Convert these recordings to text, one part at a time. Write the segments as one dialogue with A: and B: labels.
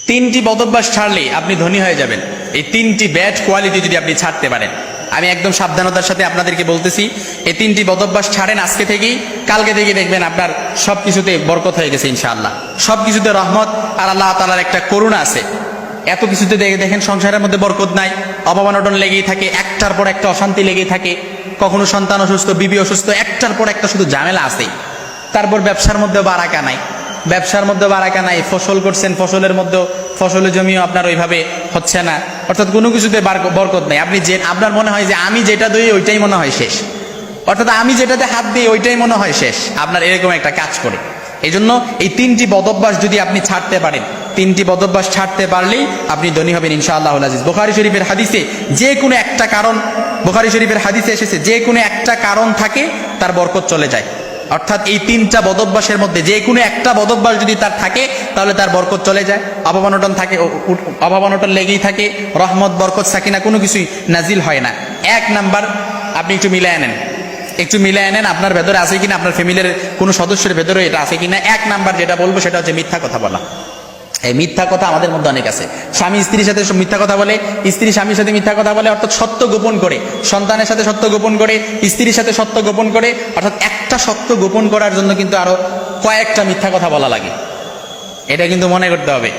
A: তিনটি বদভ্যাস ছাড়লে আপনি ধনী হয়ে যাবেন। এই তিনটি ব্যাড কোয়ালিটি যদি আপনি ছাড়তে পারেন, আমি একদম সাবধানতার সাথে আপনাদেরকে বলতেছি, এই তিনটি বদভ্যাস ছাড়েন আজকে থেকেই, কালকে থেকে দেখবেন আপনার সবকিছুতে বরকত হয়ে গেছে ইনশাআল্লাহ। সবকিছুতে রহমত আর আল্লাহ তাআলার একটা করুণা আছে। এত কিছুতে দেখেন সংসারের মধ্যে বরকত নাই, অভাব অনটন লেগেই থাকে, একটার পর একটা অশান্তি লেগেই থাকে, কখনো সন্তান অসুস্থ, বিবি অসুস্থ, একটার পর একটা শুধু ঝামেলা আছে। তারপর ব্যবসার মধ্যে বারাকা নাই, ব্যবসার মধ্যে বারাকা নাই, ফসল করছেন, ফসলের মধ্যে ফসলের জমিও আপনার ওইভাবে হচ্ছে না, অর্থাৎ কোনো কিছুতে বরকত নেই। আপনি যে আপনার মনে হয় যে আমি যেটা দিই ওইটাই মনে হয় শেষ, অর্থাৎ আমি যেটাতে হাত দিই ওইটাই মনে হয় শেষ, আপনার এরকম একটা কাজ করে। এই জন্য এই তিনটি বদভ্যাস যদি আপনি ছাড়তে পারেন, তিনটি বদভ্যাস ছাড়তে পারলেই আপনি ধনী হবেন ইনশাআল্লাহুল আজিজ। বুখারী শরীফের হাদিসে যে কোনো একটা কারণ, বুখারী শরীফের হাদিসে এসেছে যে কোনো একটা কারণ থাকে তার বরকত চলে যায়। অর্থাৎ এই তিনটা বদভ্যাসের মধ্যে যে কোনো একটা বদভ্যাস যদি তার থাকে তাহলে তার বরকত চলে যায়। অভাব অনটন থাকে, অভাব অনটন লেগেই থাকে, রহমত বরকত সাকিনা কোনো কিছুই নাজিল হয় না। এক নাম্বার, আপনি একটু মিলায় নেন, একটু মিলায় নেন আপনার ভেতরে আছে কিনা, আপনার ফ্যামিলির কোনো সদস্যের ভেতরে এটা আছে কিনা। এক নাম্বার যেটা বলবো সেটা হচ্ছে মিথ্যা কথা বলা। এই মিথ্যা কথা আমাদের মধ্যে অনেক আছে। স্বামী স্ত্রীর সাথে মিথ্যা কথা বলে, স্ত্রী স্বামীর সাথে মিথ্যা কথা বলে, অর্থাৎ সত্য গোপন করে, সন্তানের সাথে সত্য গোপন করে, স্ত্রীর সাথে সত্য গোপন করে, অর্থাৎ একটা সত্য গোপন করার জন্য কিন্তু আরো কয়েকটা মিথ্যা কথা বলা লাগে, এটা কিন্তু মনে করতে হবে।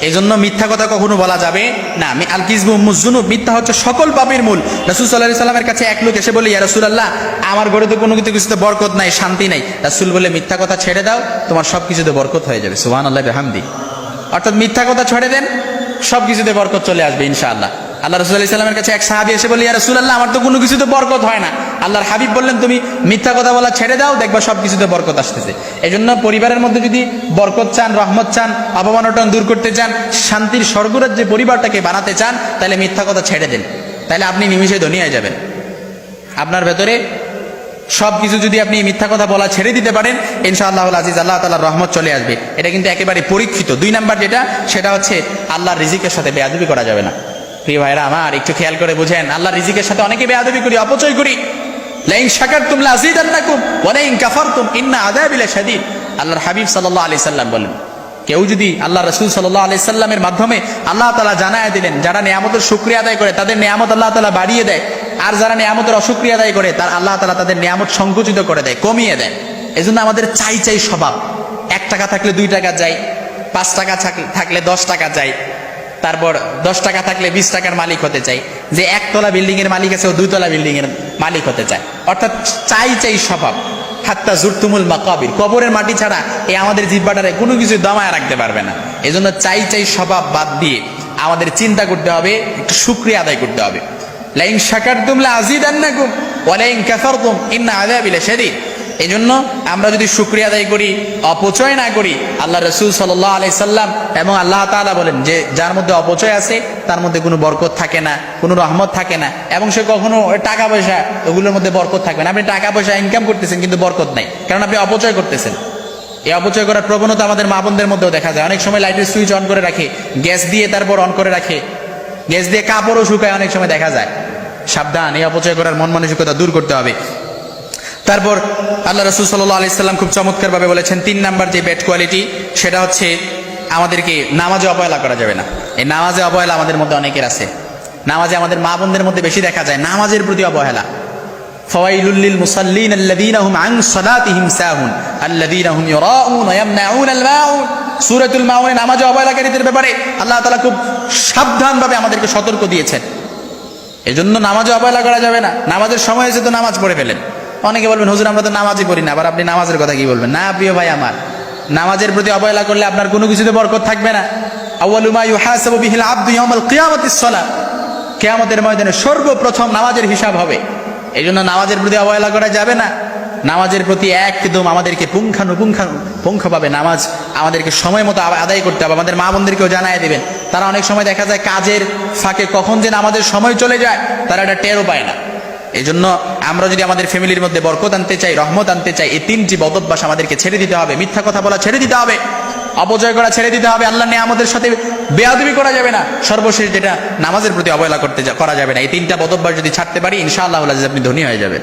A: এই জন্য মিথ্যা কথা কখনো বলা যাবে না। আল কিযবু উম্মুজ যুনুব, মিথ্যা হচ্ছে সকল পাপের মূল। রাসূল সাল্লাল্লাহু আলাইহি সাল্লামের কাছে এক লোক এসে বলে, ইয়া রাসূলুল্লাহ, আমার ঘরে তো কোনো কিছুতে বরকত নাই, শান্তি নাই। রাসূল বলে, মিথ্যা কথা ছেড়ে দাও, তোমার সবকিছুতে বরকত হয়ে যাবে। সুবহানাল্লাহি ওয়া বিহামদিহি। অর্থাৎ মিথ্যা কথা ছেড়ে দেন, সবকিছুতে বরকত চলে আসবে ইনশাআল্লাহ। আল্লাহ রাসূল সাল্লাল্লাহু আলাইহি সাল্লামের কাছে এক সাহাবী এসে বলে, ইয়া রাসূলুল্লাহ, আমার তো কোনো কিছুতে বরকত হয় না। আল্লাহর হাবিব বললেন, তুমি মিথ্যা কথা বলা ছেড়ে দাও, দেখবা সবকিছুতে বরকত আসতেছে। এই জন্য পরিবারের মধ্যে যদি বরকত চান, রহমত চান, অভাব অনটন দূর করতে চান, শান্তির স্বর্গরাজ্যে পরিবারটাকে বানাতে চান, তাহলে মিথ্যা কথা ছেড়ে দেন, তাহলে আপনি নিমিষে ধনী হয়ে যাবেন। আপনার ভেতরে সবকিছু যদি আপনি মিথ্যা কথা বলা ছেড়ে দিতে পারেন, ইনশাআল্লাহুল আজিজ, আল্লাহ তাআলার রহমত চলে আসবে। এটা কিন্তু একেবারে পরীক্ষিত। দুই নাম্বার যেটা, সেটা হচ্ছে আল্লাহর রিজিকের সাথে বেয়াদবি করা যাবে না। প্রিয় ভাইরা আমার, একটু খেয়াল করে বুঝেন, আল্লাহর রিজিকের সাথে অনেকে বেয়াদবি করি, অপচয় করি। লাইন শাকারতুম লাযিদান্নাকুম ওয়া লাইন কাফারতুম ইন্না আযাবি লাশাদীদ। আল্লাহর হাবিব সাল্লাল্লাহু আলাইহি সাল্লাম বলেন, কেউ যদি আল্লাহ রাসূল সাল্লাল্লাহু আলাইহি সাল্লামের মাধ্যমে আল্লাহ তাআলা জানায় দিলেন, যারা নিয়ামতের শুকরিয়া আদায় করে তাদের নিয়ামত আল্লাহ তাআলা বাড়িয়ে দেয়, আর যারা নিয়ামতের অশুকরিয়া আদায় করে তার আল্লাহ তাআলা তাদের নিয়ামত সংকুচিত করে দেয়, কমিয়ে দেয়। এজন্য আমাদের চাই চাই স্বভাব। 1 টাকা থাকলে 2 টাকা যায়, 5 টাকা থাকলে 10 টাকা যায়, তারপর 10 টাকা থাকলে 20 টাকার মালিক হতে চাই। যে 1 তলা বিল্ডিং এর মালিক আছে ও 2 তলা বিল্ডিং এর মালিক হতে চায়। অর্থাৎ চাই চাই স্বভাব। হাত্তা জুরতুমুল মাকাবির, কবরের মাটি ছাড়া এই আমাদের জিহ্বাটারে কোনো কিছু দমায় রাখতে পারবে না। এজন্য চাই চাই স্বভাব বাদ দিয়ে আমাদের চিন্তা করতে হবে, একটু শুকরিয়া আদায় করতে হবে। লাইন শাকারতুম লাযিদান্নাকুম ওয়া লাইন কাফারতুম ইন্না আযাবি লাশাদীদ। এই জন্য আমরা যদি শুকরিয়া আদায় করি, অপচয় না করি, আল্লাহ রাসূল সাল্লাল্লাহু আলাইহি সাল্লাম এবং আল্লাহ তাআলা বলেন যে যার মধ্যে অপচয় আছে তার মধ্যে কোনো বরকত থাকে না, কোনো রহমত থাকে না, এবং সে কখনো টাকা পয়সা ওগুলোর মধ্যে বরকত থাকবে না। আপনি টাকা পয়সা ইনকাম করতেছেন কিন্তু বরকত নাই, কারণ আপনি অপচয় করতেছেন। এই অপচয় করার প্রবণতা আমাদের মা বোনদের মধ্যেও দেখা যায়। অনেক সময় লাইটের সুইচ অন করে রাখে, গ্যাস দিয়ে তারপর অন করে রাখে, গ্যাস দিয়ে কাপড়ও শুকায়, অনেক সময় দেখা যায়। সাবধান, এই অপচয় করার মন মানসিকতা দূর করতে হবে। তারপর আল্লাহ রাসূল সাল্লাল্লাহু আলাইহি সাল্লাম খুব চমৎকার ভাবে বলেছেন, 3 নাম্বার যে ব্যাড কোয়ালিটি, সেটা হচ্ছে আমাদেরকে নামাজে অবহেলা করা যাবে না। এই নামাজে অবহেলা আমাদের মধ্যে অনেকের আছে। নামাজে আমাদের মা বোনদের মধ্যে বেশি দেখা যায় নামাজের প্রতি অবহেলা। ফাওয়াইলুল লিল মুসাল্লিন আল্লাযীনা হুম আন সালাতিহিম সাহুন আল্লাযীনা হুম ইউরাউন ওয়া ইয়ামনাউনাল মাউন। সূরাতুল মাউনে নামাজে অবহেলাকারীদের ব্যাপারে আল্লাহ তাআলা খুব সাবধানভাবে আমাদেরকে সতর্ক দিয়েছেন। এজন্য নামাজে অবহেলা করা যাবে না। নামাজের সময় এসে তো নামাজ পড়ে ফেলেন। অনেকে বলবেন, হুজুর আমরা তো নামাজই পড়ি না, আবার আপনি নামাজের কথা কি বলবেন? না প্রিয় ভাই আমার, নামাজের প্রতি অবহেলা করলে আপনার কোনো কিছুতে বরকত থাকবে না। আউয়ালু মা ইউহাসাবু বিহিল আবদু ইয়াউমাল কিয়ামাতিস সালাত, কিয়ামতের ময়দানে সর্বপ্রথম নামাজের হিসাব হবে। এই জন্য নামাজের প্রতি অবহেলা করা যাবে না। নামাজের প্রতি একদম আমাদেরকে পুঙ্খানুপুঙ্খভাবে নামাজ আমাদেরকে সময় মতো আদায় করতে হবে। আমাদের মা বোনদেরকেও জানায় দিবেন। তারা অনেক সময় দেখা যায় কাজের ফাঁকে কখন যে নামাজের সময় চলে যায় তারা এটা টেরও পায় না। এই জন্য আমরা যদি আমাদের ফ্যামিলির মধ্যে বরকত আনতে চাই, রহমত আনতে চাই, এই 3টি বদভ্যাস আমাদেরকে ছেড়ে দিতে হবে। মিথ্যা কথা বলা ছেড়ে দিতে হবে, অপচয় করা ছেড়ে দিতে হবে, আল্লাহ নিয়ামতের সাথে বেয়াদবি করা যাবে না, সর্বশেষ যেটা নামাজের প্রতি অবহেলা করা যাবে না। এই 3টা বদভ্যাস যদি ছাড়তে পারি, ইনশাআল্লাহ আপনি ধনী হয়ে যাবেন।